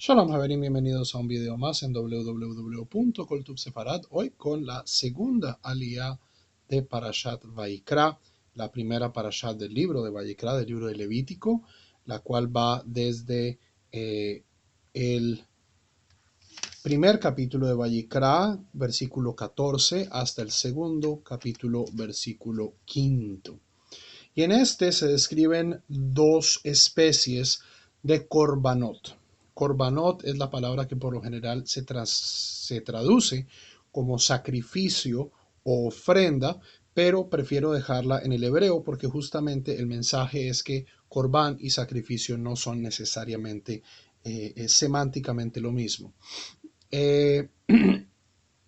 Shalom Haverim, bienvenidos a un video más en www.coltubsefarad. Hoy con la segunda aliyah de Parashat Vayikra, la primera Parashat del libro de Vayikra, del libro de Levítico, la cual va desde el primer capítulo de Vayikra, versículo 14, hasta el segundo capítulo, versículo 5. Y en este se describen dos especies de korbanot. Korbanot es la palabra que por lo general se traduce como sacrificio o ofrenda, pero prefiero dejarla en el hebreo porque justamente el mensaje es que korban y sacrificio no son necesariamente semánticamente lo mismo. En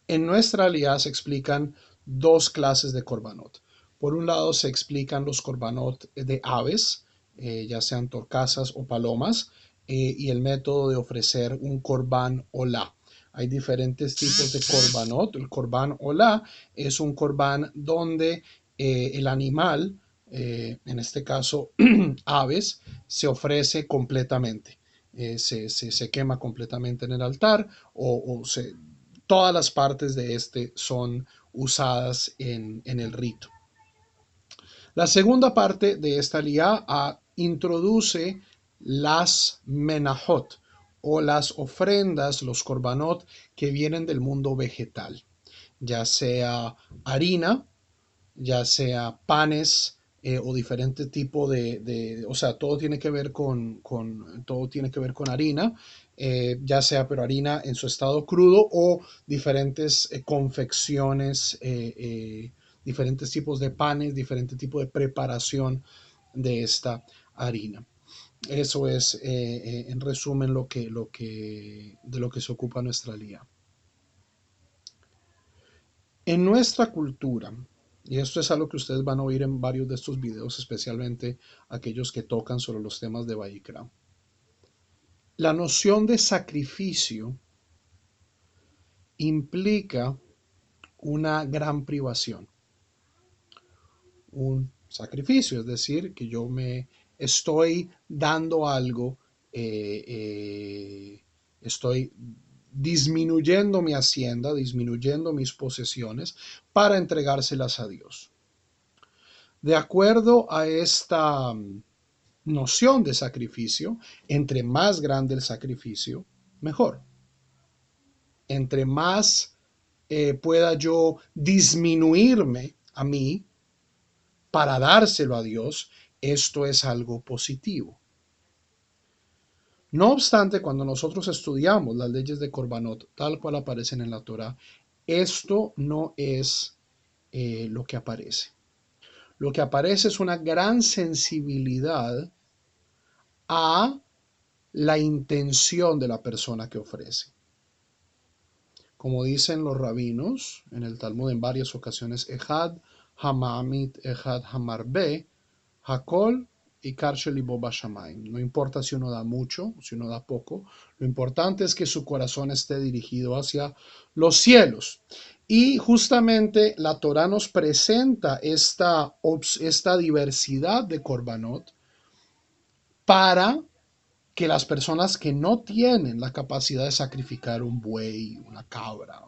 nuestra aliyah se explican dos clases de korbanot. Por un lado se explican los korbanot de aves, ya sean torcasas o palomas, y el método de ofrecer un korban olá. Hay diferentes tipos de korbanot. El korban olá es un korban donde el animal, en este caso aves, se ofrece completamente. Se quema completamente en el altar todas las partes de este son usadas en el rito. La segunda parte de esta aliyah introduce las menahot o las ofrendas, los korbanot que vienen del mundo vegetal, ya sea harina, ya sea panes o diferente tipo o sea, todo tiene que ver todo tiene que ver con harina, ya sea pero harina en su estado crudo o diferentes confecciones, diferentes tipos de panes, diferente tipo de preparación de esta harina. Eso es en resumen de lo que se ocupa nuestra aliyah. En nuestra cultura, y esto es algo que ustedes van a oír en varios de estos videos, especialmente aquellos que tocan sobre los temas de Vayikra, la noción de sacrificio implica una gran privación. Un sacrificio, es decir, que yo me estoy dando algo, estoy disminuyendo mi hacienda, disminuyendo mis posesiones para entregárselas a Dios. De acuerdo a esta noción de sacrificio, entre más grande el sacrificio, mejor. Entre más pueda yo disminuirme a mí para dárselo a Dios, esto es algo positivo. No obstante, cuando nosotros estudiamos las leyes de Korbanot, tal cual aparecen en la Torá, esto no es lo que aparece. Lo que aparece es una gran sensibilidad a la intención de la persona que ofrece. Como dicen los rabinos en el Talmud en varias ocasiones, Echad hama'amit, Echad hamarbe, hakol ikar shelibo bashamayim. No importa si uno da mucho, si uno da poco, lo importante es que su corazón esté dirigido hacia los cielos. Y justamente la Torá nos presenta esta diversidad de korbanot para que las personas que no tienen la capacidad de sacrificar un buey, una cabra,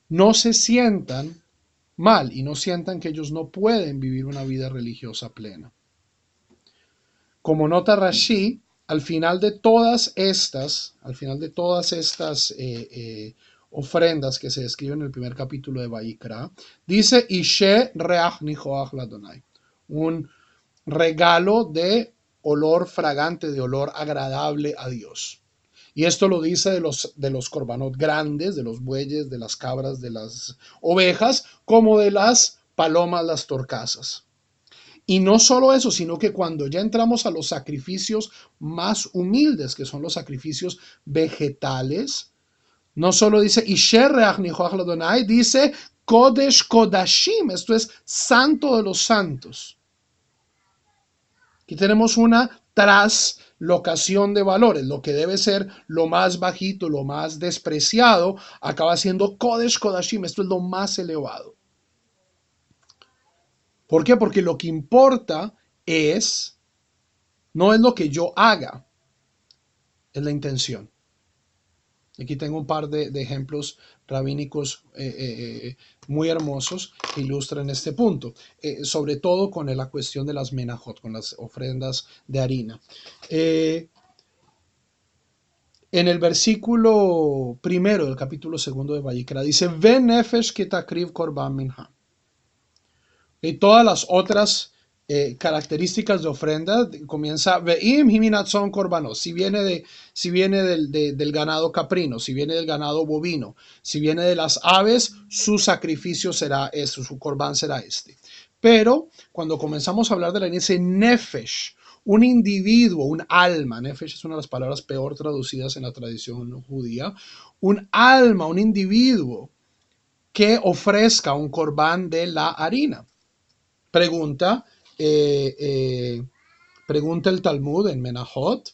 no se sientan mal y no sientan que ellos no pueden vivir una vida religiosa plena. Como nota Rashi, al final de todas estas ofrendas que se describen en el primer capítulo de Vayikra, dice Ishe reach nichoach ladonai, un regalo de olor fragante, de olor agradable a Dios. Y esto lo dice de los korbanot grandes, de los bueyes, de las cabras, de las ovejas, como de las palomas, las torcasas. Y no solo eso, sino que cuando ya entramos a los sacrificios más humildes, que son los sacrificios vegetales, no solo dice Isher reach nichoach ladonai, dice Kodesh Kodashim, esto es santo de los santos. Aquí tenemos una traslocación de valores. Lo que debe ser lo más bajito, lo más despreciado, acaba siendo Kodesh Kodashim. Esto es lo más elevado. ¿Por qué? Porque lo que importa no es lo que yo haga, es la intención. Aquí tengo un par de ejemplos rabínicos muy hermosos que ilustran este punto, sobre todo con la cuestión de las menajot, con las ofrendas de harina. En el versículo primero del capítulo segundo de Vayikra dice, Ve nefesh ketakriv korban minha. Y todas las otras características de ofrenda comienza Ve'im himinatzon korbanos. Si viene del ganado caprino, si viene del ganado bovino, si viene de las aves, su sacrificio será este, su corbán será este. Pero cuando comenzamos a hablar de la dice nefesh, un individuo, un alma, nefesh es una de las palabras peor traducidas en la tradición judía, un alma, un individuo que ofrezca un corbán de la harina. Pregunta el Talmud en Menachot,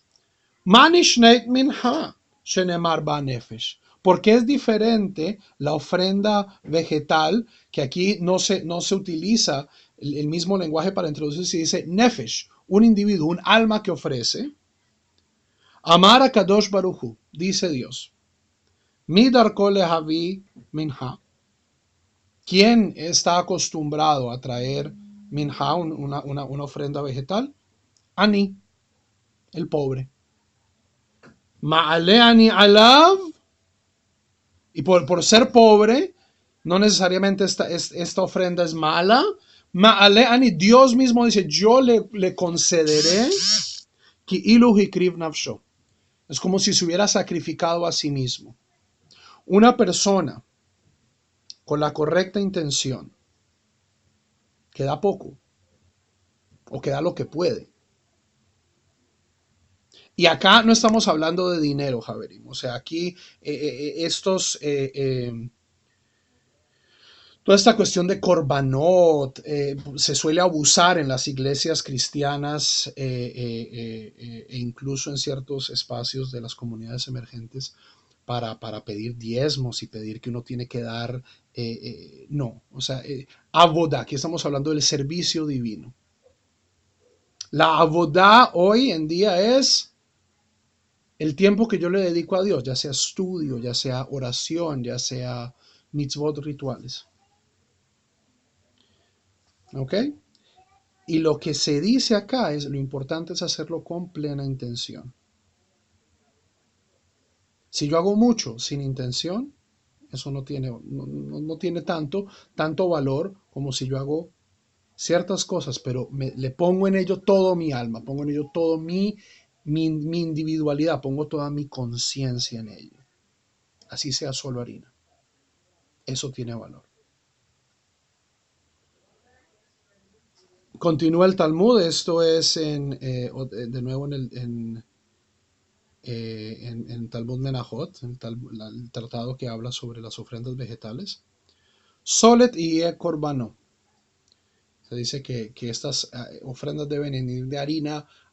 Manishneit minha shenemar ba nefesh. ¿Por qué es diferente la ofrenda vegetal, que aquí no se utiliza el mismo lenguaje para introducir, se dice nefesh, un individuo, un alma que ofrece? Amar a Kadosh Baruchu, dice Dios, Midar kol lehavi minha. ¿Quién está acostumbrado a traer minha, una ofrenda vegetal? Ani, el pobre. Ma'ale ani alav. Y por ser pobre, no necesariamente esta ofrenda es mala. Ma'ale ani, Dios mismo dice, yo le concederé ki ilu hikriv nafsho. Es como si se hubiera sacrificado a sí mismo. Una persona con la correcta intención, que da poco, o que da lo que puede. Y acá no estamos hablando de dinero, Javerim. O sea, aquí toda esta cuestión de korbanot se suele abusar en las iglesias cristianas e incluso en ciertos espacios de las comunidades emergentes para pedir diezmos y pedir que uno tiene que dar. No, o sea, avodah, aquí estamos hablando del servicio divino. La avodah hoy en día es el tiempo que yo le dedico a Dios, ya sea estudio, ya sea oración, ya sea mitzvot rituales. ¿Ok? Y lo que se dice acá es, lo importante es hacerlo con plena intención. Si yo hago mucho sin intención, eso no tiene tanto valor como si yo hago ciertas cosas, pero le pongo en ello todo mi alma, pongo en ello todo mi individualidad, pongo toda mi conciencia en ello. Así sea solo harina. Eso tiene valor. Continúa el Talmud, esto es de nuevo en Talmud Menachot, el tratado que habla sobre las ofrendas vegetales. Solet y Korbanó. Se dice que estas ofrendas deben venir de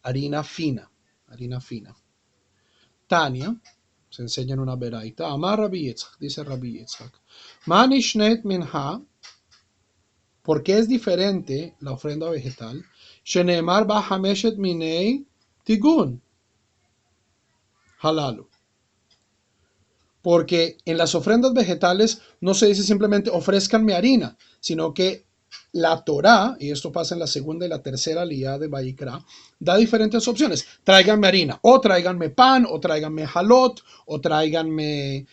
harina fina. Tania, se enseña en una beraita, Amar Rabbi Yitzhak, dice Rabbi Yitzhak, Manishnet minha, ¿por qué es diferente la ofrenda vegetal? Shenemar bahameshet minei tigun halalu. Porque en las ofrendas vegetales no se dice simplemente ofrézcanme harina, sino que la Torá, y esto pasa en la segunda y la tercera aliyá de Vayikra, da diferentes opciones. Tráiganme harina, o tráiganme pan, o tráiganme halot, o tráiganme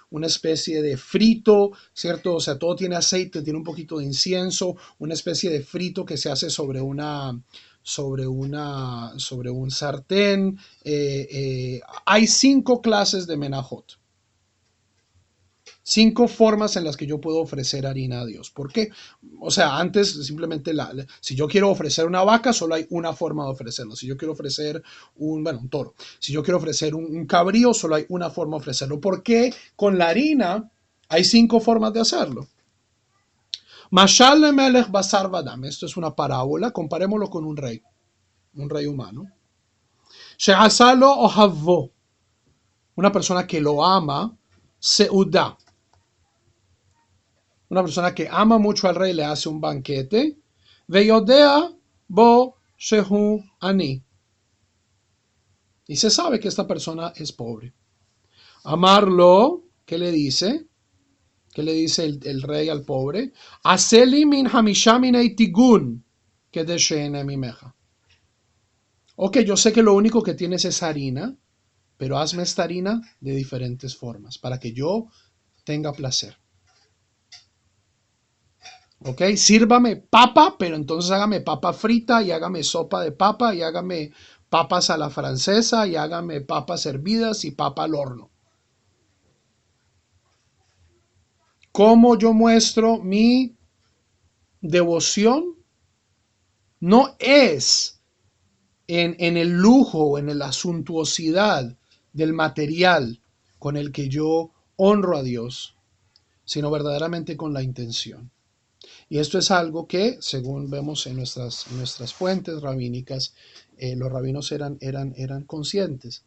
una especie de frito, ¿cierto? O sea, todo tiene aceite, tiene un poquito de incienso, una especie de frito que se hace sobre un sartén. Hay 5 clases de menajot. 5 formas en las que yo puedo ofrecer harina a Dios. ¿Por qué? O sea, antes simplemente si yo quiero ofrecer una vaca, solo hay una forma de ofrecerlo. Si yo quiero ofrecer un toro. Si yo quiero ofrecer un cabrío, solo hay una forma de ofrecerlo. ¿Por qué con la harina hay 5 formas de hacerlo? Mashal lemelech basar vadam. Esto es una parábola. Comparémoslo con un rey humano. She'asalo ohavvo. Una persona que lo ama, seudá. Una persona que ama mucho al rey le hace un banquete. Veyodea bo shehu ani. Y se sabe que esta persona es pobre. Amarlo, ¿qué le dice? ¿Qué le dice el rey al pobre? Aseli min hamishaminei tigun que de mimeja. Ok, yo sé que lo único que tienes es harina, pero hazme esta harina de diferentes formas para que yo tenga placer. Ok, sírvame papa, pero entonces hágame papa frita y hágame sopa de papa y hágame papas a la francesa y hágame papas hervidas y papa al horno. ¿Cómo yo muestro mi devoción? No es en el lujo o en la suntuosidad del material con el que yo honro a Dios, sino verdaderamente con la intención. Y esto es algo que, según vemos en nuestras fuentes rabínicas, los rabinos eran conscientes.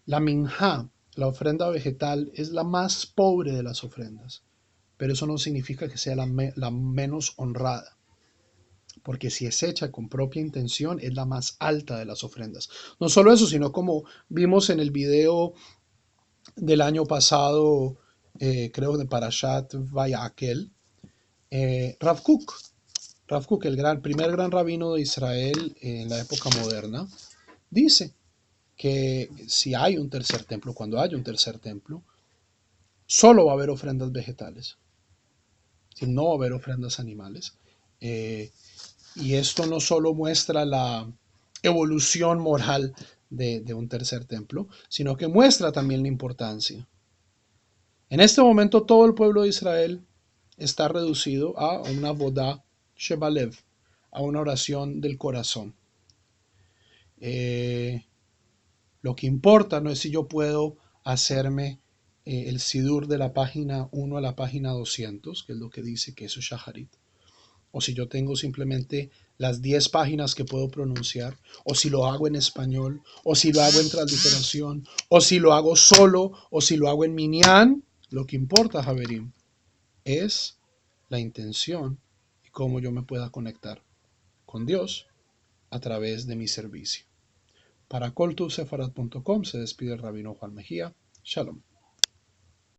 La minjá, la ofrenda vegetal, es la más pobre de las ofrendas, pero eso no significa que sea la menos honrada, porque si es hecha con propia intención, es la más alta de las ofrendas. No solo eso, sino como vimos en el video del año pasado, creo de Parashat Vayakel, Rav Kook, el primer gran rabino de Israel en la época moderna, dice que si hay un tercer templo, cuando haya un tercer templo, solo va a haber ofrendas vegetales, si no va a haber ofrendas animales. Y esto no solo muestra la evolución moral de un tercer templo, sino que muestra también la importancia. En este momento todo el pueblo de Israel está reducido a una vodá shebalev, a una oración del corazón. Lo que importa no es si yo puedo hacerme el sidur de la página 1 a la página 200, que es lo que dice que eso es shaharit, o si yo tengo simplemente las 10 páginas que puedo pronunciar, o si lo hago en español, o si lo hago en transliteración, o si lo hago solo, o si lo hago en minyan. Lo que importa, Javerim, es la intención y cómo yo me pueda conectar con Dios a través de mi servicio. Para coltusefarat.com se despide el rabino Juan Mejía. Shalom.